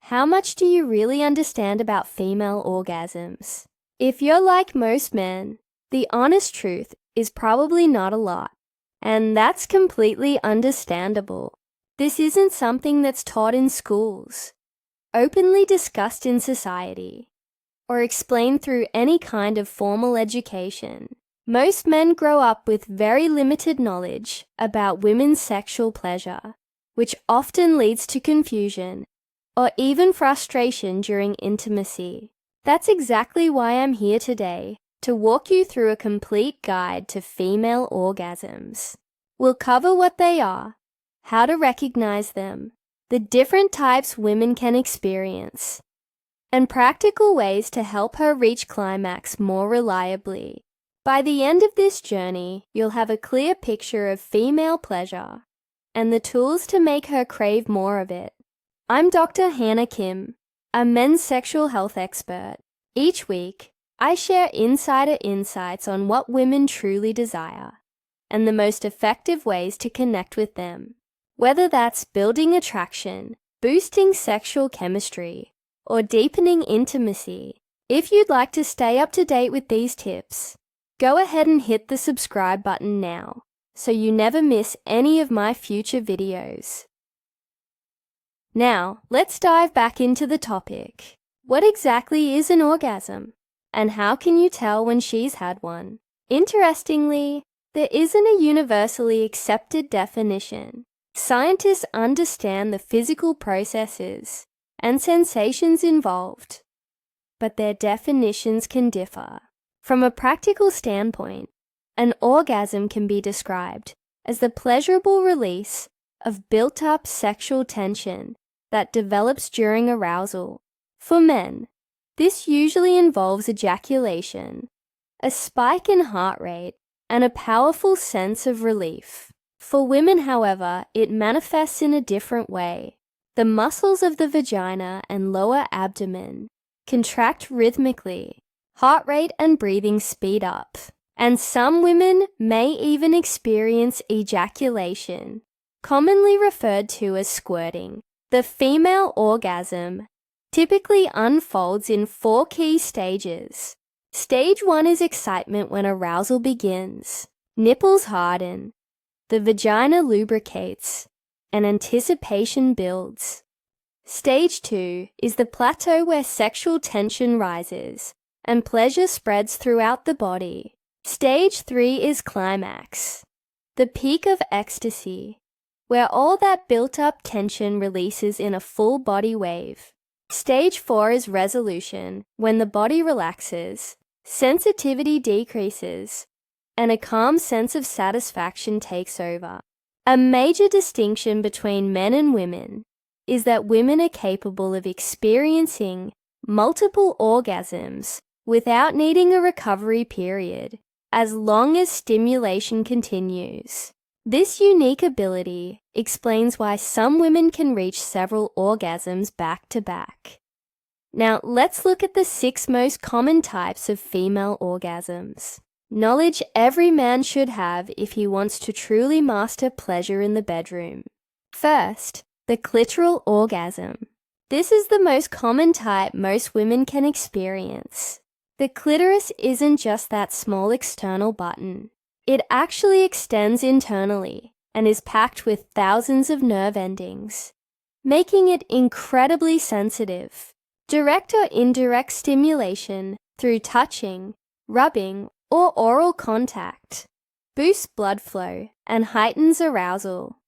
How much do you really understand about female orgasms? If you're like most men, the honest truth is probably not a lot, and that's completely understandable. This isn't something that's taught in schools, openly discussed in society, or explained through any kind of formal education. Most men grow up with very limited knowledge about women's sexual pleasure, which often leads to confusion or even frustration during intimacy. That's exactly why I'm here today, to walk you through a complete guide to female orgasms. We'll cover what they are, how to recognize them, the different types women can experience, and practical ways to help her reach climax more reliably. By the end of this journey, you'll have a clear picture of female pleasure and the tools to make her crave more of it. I'm Dr. Hana Kim, a men's sexual health expert. Each week, I share insider insights on what women truly desire and the most effective ways to connect with them. Whether that's building attraction, boosting sexual chemistry, or deepening intimacy, if you'd like to stay up to date with these tips, go ahead and hit the subscribe button now so you never miss any of my future videos. Now, let's dive back into the topic. What exactly is an orgasm? And how can you tell when she's had one? Interestingly, there isn't a universally accepted definition. Scientists understand the physical processes and sensations involved, but their definitions can differ. From a practical standpoint, an orgasm can be described as the pleasurable release of built-up sexual tension that develops during arousal. For men, this usually involves ejaculation, a spike in heart rate, and a powerful sense of relief. For women, however, it manifests in a different way. The muscles of the vagina and lower abdomen contract rhythmically, heart rate and breathing speed up, and some women may even experience ejaculation, commonly referred to as squirting. The female orgasm typically unfolds in 4 key stages. Stage 1 is excitement when arousal begins. Nipples harden, the vagina lubricates, and anticipation builds. Stage 2 is the plateau where sexual tension rises and pleasure spreads throughout the body. Stage 3 is climax, the peak of ecstasy, where all that built-up tension releases in a full body wave. Stage 4 is resolution, when the body relaxes, sensitivity decreases, and a calm sense of satisfaction takes over. A major distinction between men and women is that women are capable of experiencing multiple orgasms without needing a recovery period, as long as stimulation continues. This unique ability explains why some women can reach several orgasms back to back. Now, let's look at the 6 most common types of female orgasms. Knowledge every man should have if he wants to truly master pleasure in the bedroom. First, the clitoral orgasm. This is the most common type most women can experience. The clitoris isn't just that small external button. It actually extends internally and is packed with thousands of nerve endings, making it incredibly sensitive. Direct or indirect stimulation through touching, rubbing, or oral contact boosts blood flow and heightens arousal,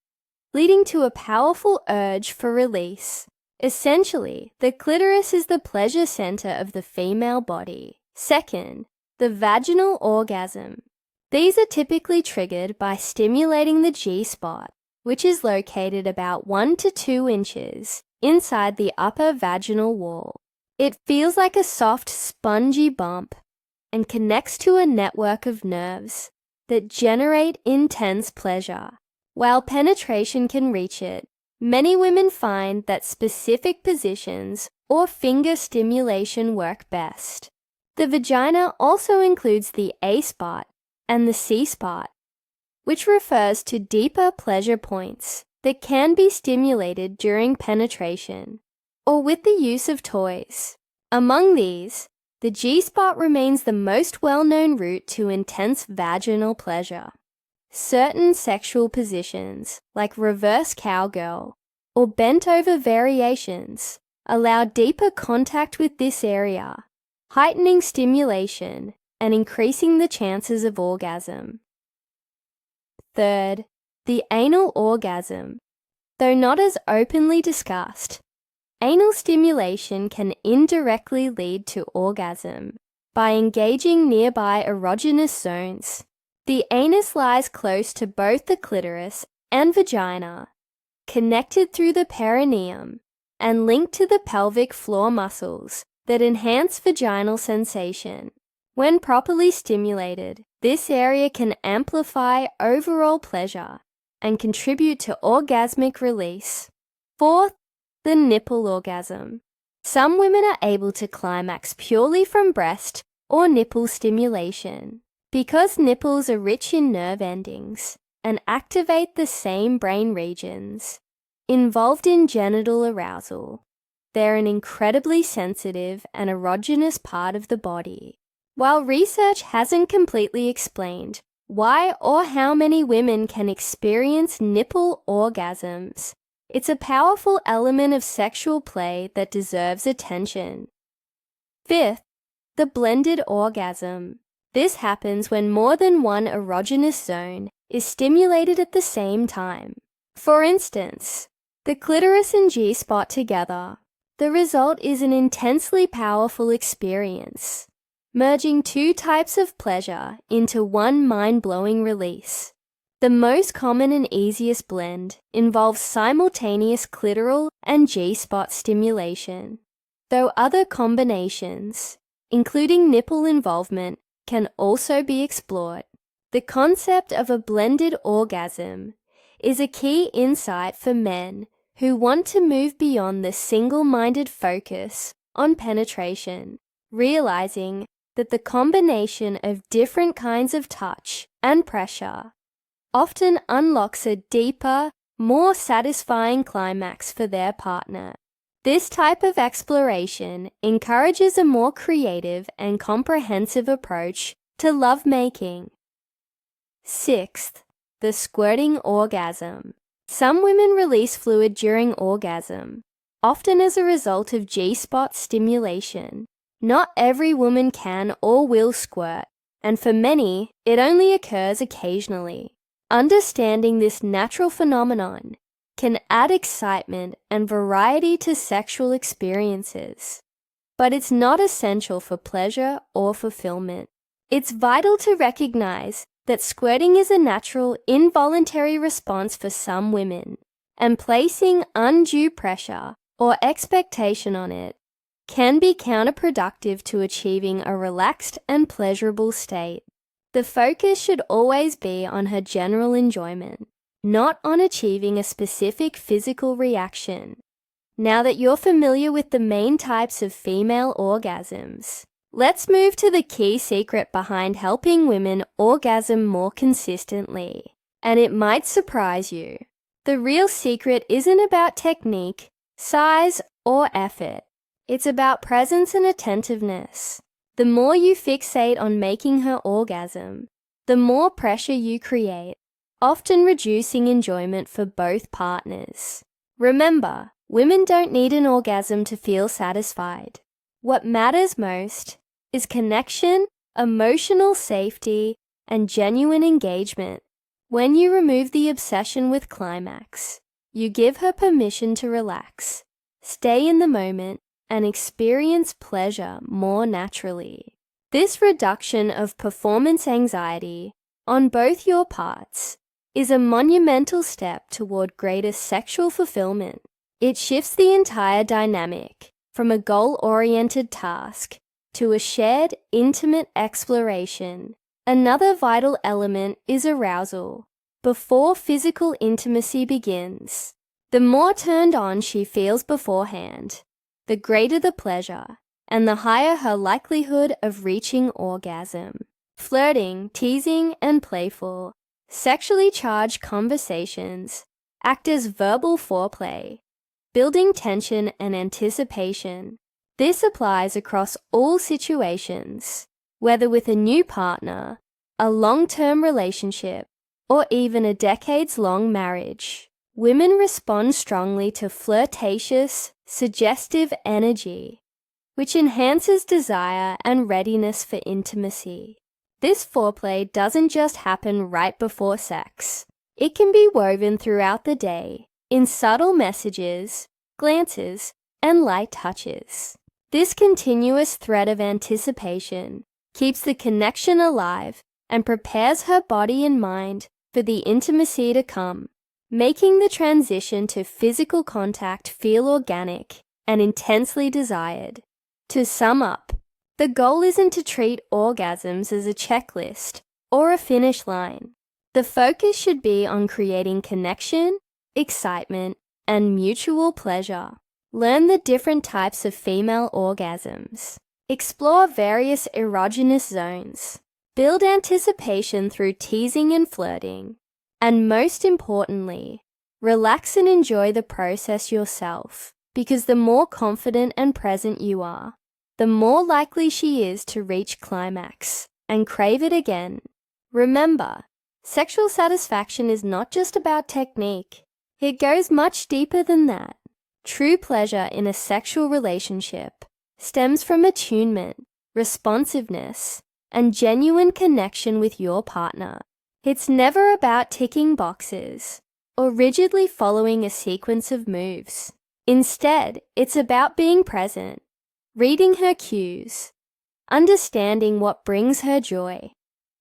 leading to a powerful urge for release. Essentially, the clitoris is the pleasure center of the female body. Second, the vaginal orgasm. These are typically triggered by stimulating the G-spot, which is located about 1 to 2 inches inside the upper vaginal wall. It feels like a soft, spongy bump and connects to a network of nerves that generate intense pleasure. While penetration can reach it, many women find that specific positions or finger stimulation work best. The vagina also includes the A-spot and the C-spot, which refers to deeper pleasure points that can be stimulated during penetration. or with the use of toys. Among these, the G-spot remains the most well-known route to intense vaginal pleasure. Certain sexual positions, like reverse cowgirl or bent-over variations, allow deeper contact with this area, heightening stimulation and increasing the chances of orgasm. Third, the anal orgasm. Though not as openly discussed, anal stimulation can indirectly lead to orgasm by engaging nearby erogenous zones. The anus lies close to both the clitoris and vagina, connected through the perineum and linked to the pelvic floor muscles that enhance vaginal sensation. When properly stimulated, this area can amplify overall pleasure and contribute to orgasmic release. Fourth, the nipple orgasm. Some women are able to climax purely from breast or nipple stimulation because nipples are rich in nerve endings and activate the same brain regions involved in genital arousal. They're an incredibly sensitive and erogenous part of the body. While research hasn't completely explained why or how many women can experience nipple orgasms, it's a powerful element of sexual play that deserves attention. Fifth, the blended orgasm. This happens when more than one erogenous zone is stimulated at the same time. For instance, the clitoris and G-spot together. The result is an intensely powerful experience, merging two types of pleasure into one mind-blowing release. The most common and easiest blend involves simultaneous clitoral and G-spot stimulation, though other combinations, including nipple involvement, can also be explored. The concept of a blended orgasm is a key insight for men who want to move beyond the single-minded focus on penetration, realizing that the combination of different kinds of touch and pressure often unlocks a deeper, more satisfying climax for their partner. This type of exploration encourages a more creative and comprehensive approach to lovemaking. Sixth, the squirting orgasm. Some women release fluid during orgasm, often as a result of G-spot stimulation. Not every woman can or will squirt, and for many, it only occurs occasionally. Understanding this natural phenomenon can add excitement and variety to sexual experiences, but it's not essential for pleasure or fulfillment. It's vital to recognize that squirting is a natural, involuntary response for some women, and placing undue pressure or expectation on it can be counterproductive to achieving a relaxed and pleasurable state. The focus should always be on her general enjoyment, not on achieving a specific physical reaction. Now that you're familiar with the main types of female orgasms, let's move to the key secret behind helping women orgasm more consistently. And it might surprise you. The real secret isn't about technique, size, or effort. It's about presence and attentiveness. The more you fixate on making her orgasm, the more pressure you create, often reducing enjoyment for both partners. Remember, women don't need an orgasm to feel satisfied. What matters most is connection, emotional safety, and genuine engagement. When you remove the obsession with climax, you give her permission to relax, stay in the moment, and experience pleasure more naturally. This reduction of performance anxiety on both your parts is a monumental step toward greater sexual fulfillment. It shifts the entire dynamic from a goal-oriented task to a shared, intimate exploration. Another vital element is arousal. Before physical intimacy begins, the more turned on she feels beforehand, the greater the pleasure, and the higher her likelihood of reaching orgasm. Flirting, teasing, and playful, sexually charged conversations act as verbal foreplay, building tension and anticipation. This applies across all situations, whether with a new partner, a long-term relationship, or even a decades-long marriage. Women respond strongly to flirtatious, suggestive energy, which enhances desire and readiness for intimacy. This foreplay doesn't just happen right before sex. It can be woven throughout the day, in subtle messages, glances, and light touches. This continuous thread of anticipation keeps the connection alive and prepares her body and mind for the intimacy to come, making the transition to physical contact feel organic and intensely desired. To sum up, the goal isn't to treat orgasms as a checklist or a finish line. The focus should be on creating connection, excitement, and mutual pleasure. Learn the different types of female orgasms. Explore various erogenous zones. Build anticipation through teasing and flirting. And most importantly, relax and enjoy the process yourself, because the more confident and present you are, the more likely she is to reach climax and crave it again. Remember, sexual satisfaction is not just about technique. It goes much deeper than that. True pleasure in a sexual relationship stems from attunement, responsiveness, and genuine connection with your partner. It's never about ticking boxes or rigidly following a sequence of moves. Instead, it's about being present, reading her cues, understanding what brings her joy,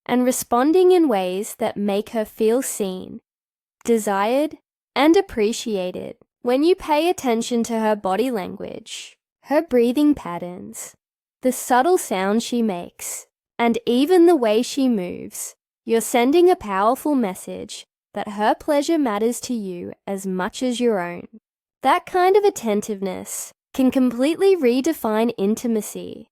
and responding in ways that make her feel seen, desired, and appreciated. When you pay attention to her body language, her breathing patterns, the subtle sounds she makes, and even the way she moves, you're sending a powerful message that her pleasure matters to you as much as your own. That kind of attentiveness can completely redefine intimacy,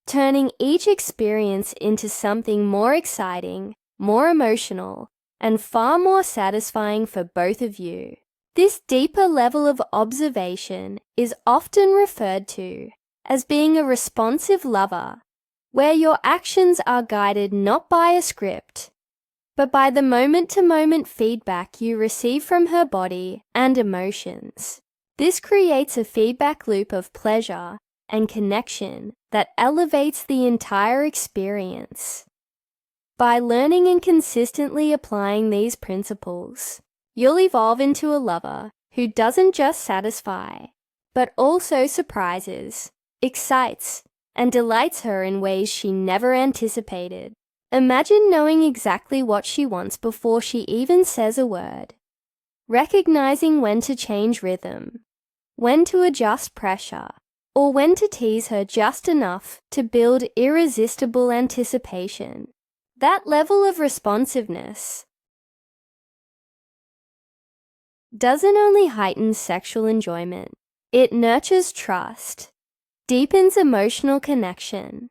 turning each experience into something more exciting, more emotional, and far more satisfying for both of you. This deeper level of observation is often referred to as being a responsive lover, where your actions are guided not by a script, but by the moment-to-moment feedback you receive from her body and emotions. This creates a feedback loop of pleasure and connection that elevates the entire experience. By learning and consistently applying these principles, you'll evolve into a lover who doesn't just satisfy, but also surprises, excites, and delights her in ways she never anticipated. Imagine knowing exactly what she wants before she even says a word, recognizing when to change rhythm, when to adjust pressure, or when to tease her just enough to build irresistible anticipation. That level of responsiveness doesn't only heighten sexual enjoyment, it nurtures trust, deepens emotional connection,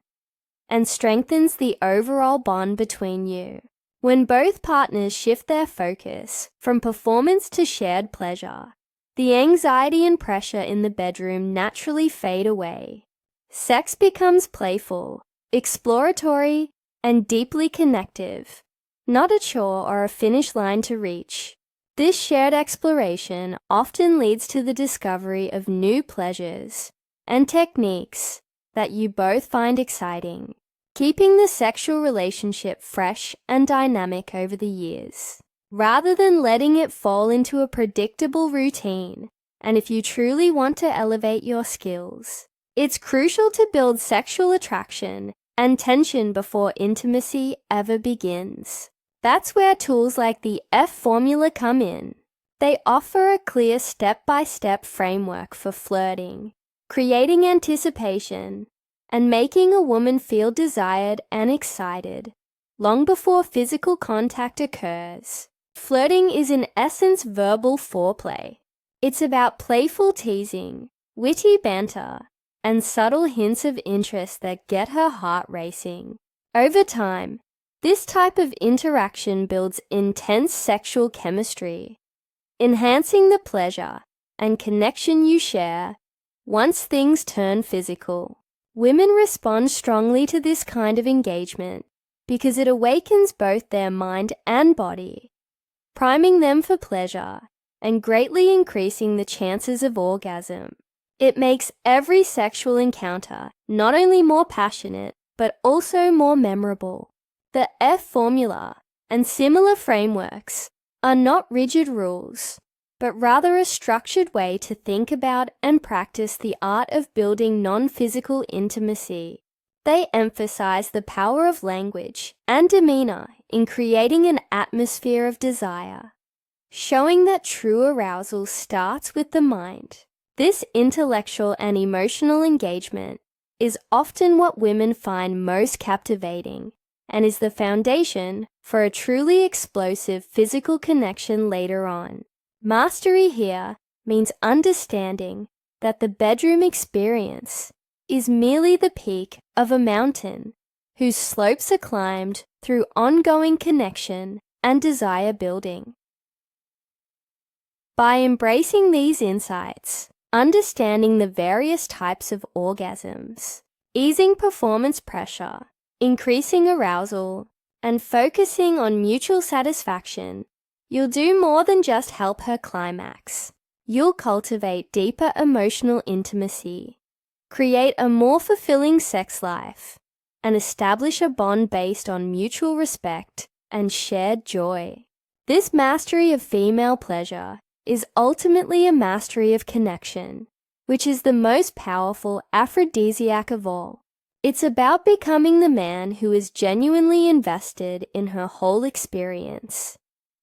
and strengthens the overall bond between you. When both partners shift their focus from performance to shared pleasure, the anxiety and pressure in the bedroom naturally fade away. Sex becomes playful, exploratory, and deeply connective, not a chore or a finish line to reach. This shared exploration often leads to the discovery of new pleasures and techniques that you both find exciting, keeping the sexual relationship fresh and dynamic over the years, rather than letting it fall into a predictable routine. And if you truly want to elevate your skills, it's crucial to build sexual attraction and tension before intimacy ever begins. That's where tools like the F formula come in. They offer a clear step-by-step framework for flirting, creating anticipation, and making a woman feel desired and excited long before physical contact occurs. Flirting is in essence verbal foreplay. It's about playful teasing, witty banter, and subtle hints of interest that get her heart racing. Over time, this type of interaction builds intense sexual chemistry, enhancing the pleasure and connection you share once things turn physical. Women respond strongly to this kind of engagement because it awakens both their mind and body, priming them for pleasure and greatly increasing the chances of orgasm. It makes every sexual encounter not only more passionate, but also more memorable. The F formula and similar frameworks are not rigid rules, but rather a structured way to think about and practice the art of building non-physical intimacy. They emphasize the power of language and demeanor in creating an atmosphere of desire, showing that true arousal starts with the mind. This intellectual and emotional engagement is often what women find most captivating and is the foundation for a truly explosive physical connection later on. Mastery here means understanding that the bedroom experience is merely the peak of a mountain whose slopes are climbed through ongoing connection and desire building. By embracing these insights, understanding the various types of orgasms, easing performance pressure, increasing arousal, and focusing on mutual satisfaction, you'll do more than just help her climax. You'll cultivate deeper emotional intimacy, create a more fulfilling sex life, and establish a bond based on mutual respect and shared joy. This mastery of female pleasure is ultimately a mastery of connection, which is the most powerful aphrodisiac of all. It's about becoming the man who is genuinely invested in her whole experience.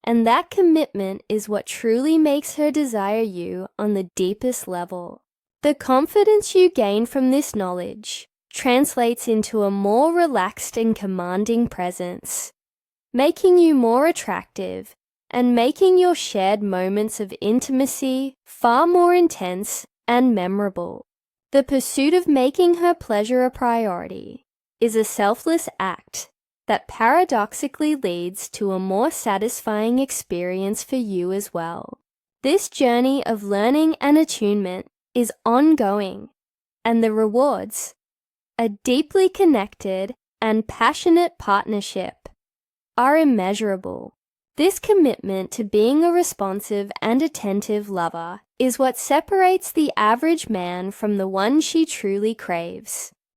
And that commitment is what truly makes her desire you on the deepest level. The confidence you gain from this knowledge translates into a more relaxed and commanding presence, making you more attractive and making your shared moments of intimacy far more intense and memorable. The pursuit of making her pleasure a priority is a selfless act that paradoxically leads to a more satisfying experience for you as well. This journey of learning and attunement is ongoing, and the rewards, a deeply connected and passionate partnership, are immeasurable. This commitment to being a responsive and attentive lover is what separates the average man from the one she truly craves.